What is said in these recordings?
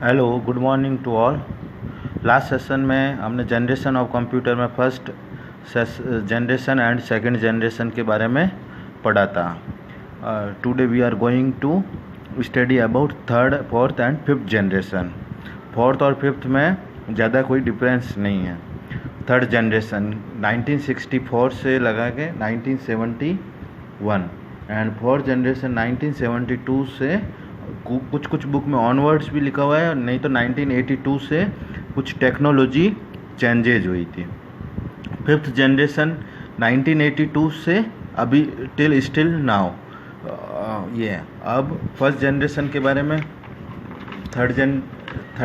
Hello, good morning to all. Last session में हमने generation of computer में first generation and second generation के बारे में पढ़ा था। Today we are going to study about third, fourth and fifth generation. Fourth और fifth में ज़्यादा कोई डिफरेंस नहीं है। थर्ड जनरेशन 1964 से लगा के 1971 एंड फोर्थ जनरेशन 1972 से कुछ बुक में ऑनवर्ड्स भी लिखा हुआ है, नहीं तो 1982 से कुछ टेक्नोलॉजी चेंजेज हुई थी। फिफ्थ जनरेशन 1982 से अभी टिल स्टिल नाउ। ये अब फर्स्ट जनरेशन के बारे में, थर्ड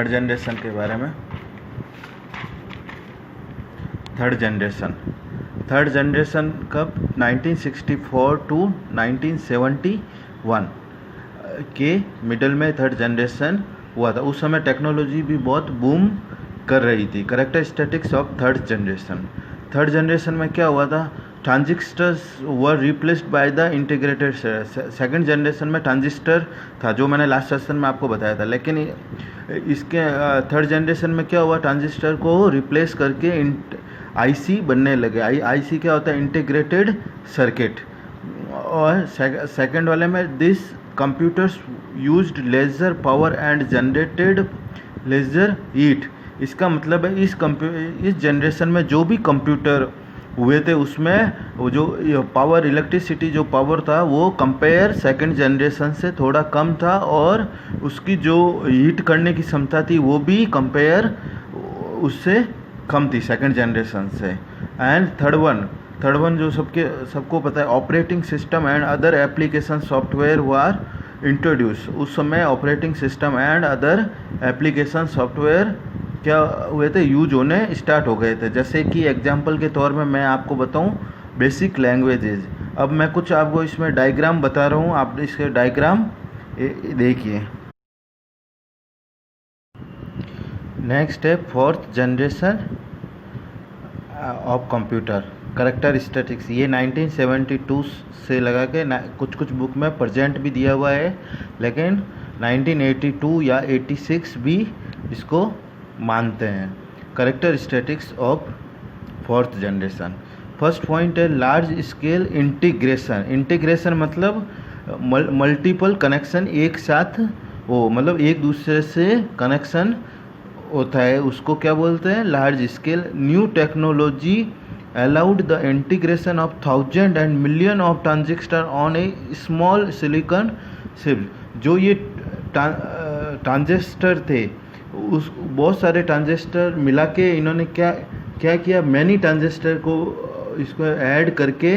जनरेशन के बारे में। थर्ड जनरेशन कब? 1964 टू 1971 के मिडल में थर्ड जनरेशन हुआ था। उस समय टेक्नोलॉजी भी बहुत बूम कर रही थी। कैरेक्टरिस्टिक्स ऑफ थर्ड जनरेशन में क्या हुआ था? Transistors were replaced by the integrated. Second generation में ट्रांजिस्टर था, जो मैंने लास्ट सेशन में आपको बताया था, लेकिन इसके थर्ड जनरेशन में क्या हुआ? ट्रांजिस्टर को रिप्लेस करके आईसी बनने लगे। आईसी क्या होता है? Integrated circuit. और सेकंड वाले में this computers used lesser power and generated lesser heat. इसका मतलब है इस जनरेशन में जो भी कंप्यूटर हुए थे उसमें वो जो पावर, इलेक्ट्रिसिटी जो पावर था वो कंपेयर सेकंड जनरेशन से थोड़ा कम था, और उसकी जो हीट करने की क्षमता थी वो भी कंपेयर उससे कम थी सेकंड जनरेशन से। एंड थर्ड वन जो सबको पता है, operating system and other application software were introduce. उस समय operating system and other application software क्या हुए थे? यूज होने स्टार्ट हो गए थे। जैसे कि एग्जांपल के तौर में मैं आपको बताऊं, बेसिक लैंग्वेजेज। अब मैं कुछ आपको इसमें डायग्राम बता रहा हूं, आप इसके डायग्राम देखिए। नेक्स्ट है fourth generation of computer. Characteristics ये 1972 से लगा के कुछ बुक में प्रेजेंट भी दिया हुआ है, लेकिन 1982 या 86 भी इसको मानते हैं। Characteristics of fourth generation. First point है लार्ज स्केल इंटीग्रेशन मतलब मल्टीपल कनेक्शन एक साथ हो, मतलब एक दूसरे से कनेक्शन होता है, उसको क्या बोलते हैं? Large scale. New technology allowed the integration of thousands and millions of transistors on a small silicon chip। जो ये ट्रांजिस्टर थे, उस बहुत सारे ट्रांजिस्टर मिला के इन्होंने क्या किया? मैनी ट्रांजिस्टर को इसको ऐड करके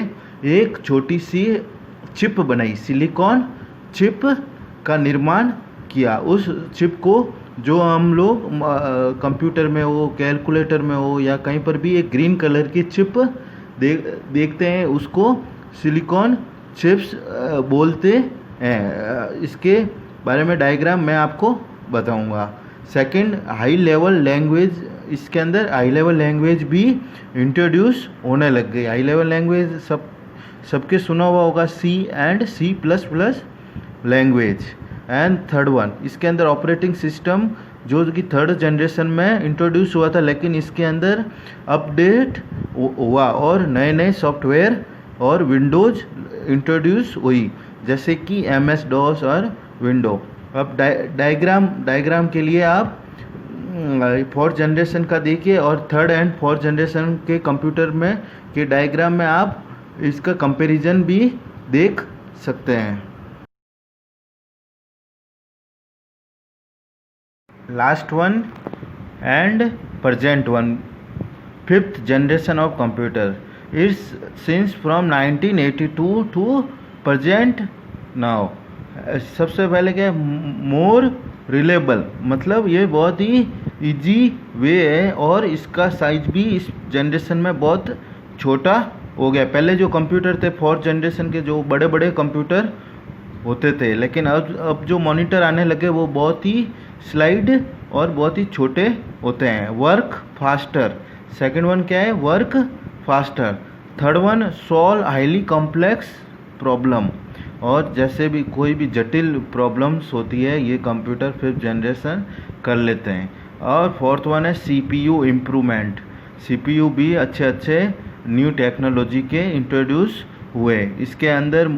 एक छोटी सी चिप बनाई, सिलिकॉन चिप का निर्माण किया। उस चिप को जो हम लोग कंप्यूटर में हो, कैलकुलेटर में हो, या कहीं पर भी एक ग्रीन कलर की चिप देखते हैं, उसको सिलिकॉन चिप्स बोलते हैं। इसके बारे में डायग्राम मैं आपको बताऊंगा। Second, high level language. इसके अंदर हाई लेवल लैंग्वेज भी इंट्रोड्यूस होने लग गई। हाई लेवल लैंग्वेज सबके सुना हुआ होगा, C and C++ language. And third one, इसके अंदर ऑपरेटिंग सिस्टम जो कि थर्ड जनरेशन में इंट्रोड्यूस हुआ था, लेकिन इसके अंदर अपडेट हुआ और नए नए सॉफ्टवेयर और विंडोज इंट्रोड्यूस हुई, जैसे कि MS-DOS और विंडो। अब डायग्राम के लिए आप फोर्थ जनरेशन का देखिए, और थर्ड एंड फोर्थ जनरेशन के कंप्यूटर में के डायग्राम में आप इसका कंपैरिजन भी देख सकते हैं। Last one and present one, fifth generation of computer is since from 1982 to present now. सबसे पहले क्या है? मोर रिलेबल, मतलब ये बहुत ही इजी वे है, और इसका साइज भी इस जनरेशन में बहुत छोटा हो गया। पहले जो कंप्यूटर थे फोर्थ जनरेशन के, जो बड़े बड़े कंप्यूटर होते थे, लेकिन अब जो मॉनिटर आने लगे वो बहुत ही स्लाइड और बहुत ही छोटे होते हैं। वर्क फास्टर, सेकंड वन क्या है? Work faster. Third one, solve highly complex problem, और जैसे भी कोई भी जटिल प्रॉब्लम्स होती है, ये कंप्यूटर फिफ्थ जनरेशन कर लेते हैं। और फोर्थ वन है CPU इम्प्रूवमेंट। CPU भी अच्छे न्यू टेक्नोलॉजी के इंट्रोड्यूस हुए। इसके अंदर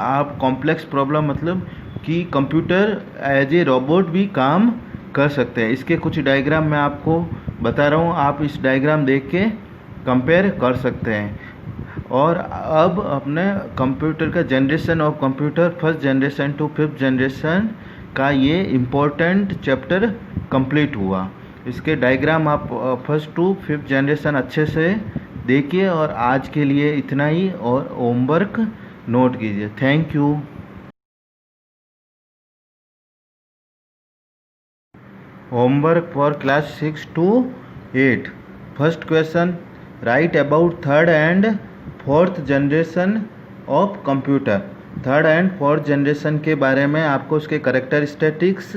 आप कॉम्प्लेक्स प्रॉब्लम मतलब कि कंप्यूटर एज ए रोबोट भी काम कर सकते हैं। इसके कुछ डायग्राम मैं आपको बता रहा हूँ, आप इस डायग्राम देख के कंपेयर कर सकते हैं। और अब अपने कंप्यूटर का generation of computer first generation to fifth generation का ये इम्पोर्टेंट चैप्टर कंप्लीट हुआ। इसके डायग्राम आप फर्स्ट टू फिफ्थ जनरेशन अच्छे से देखिए। और आज के लिए इतना ही, और होमवर्क नोट कीजिए। Thank you. Homework for class 6 to 8। First question, right about third and fourth generation of computer. Third and fourth generation के बारे में आपको उसके कैरेक्टरिस्टिक्स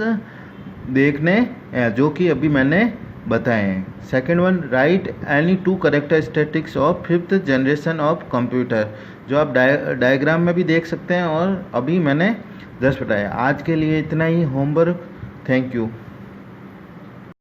देखने हैं, जो कि अभी मैंने बताए हैं। Second one, right any two characteristics of fifth generation of computer, जो आप डायग्राम में भी देख सकते हैं और अभी मैंने जस्ट बताया। आज के लिए इतना ही होमवर्क। Thank you.